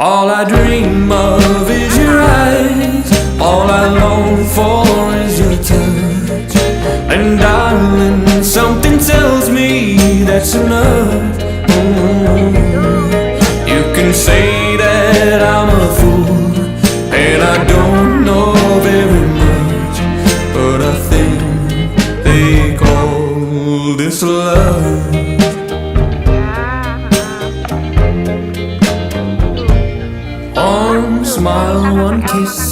All I dream of is your eyes. All I long for is your touch. And darling, something tells me that's enough. You can say that I'm a fool, and I don't know very much, but I think they call this love. One smile, one kiss,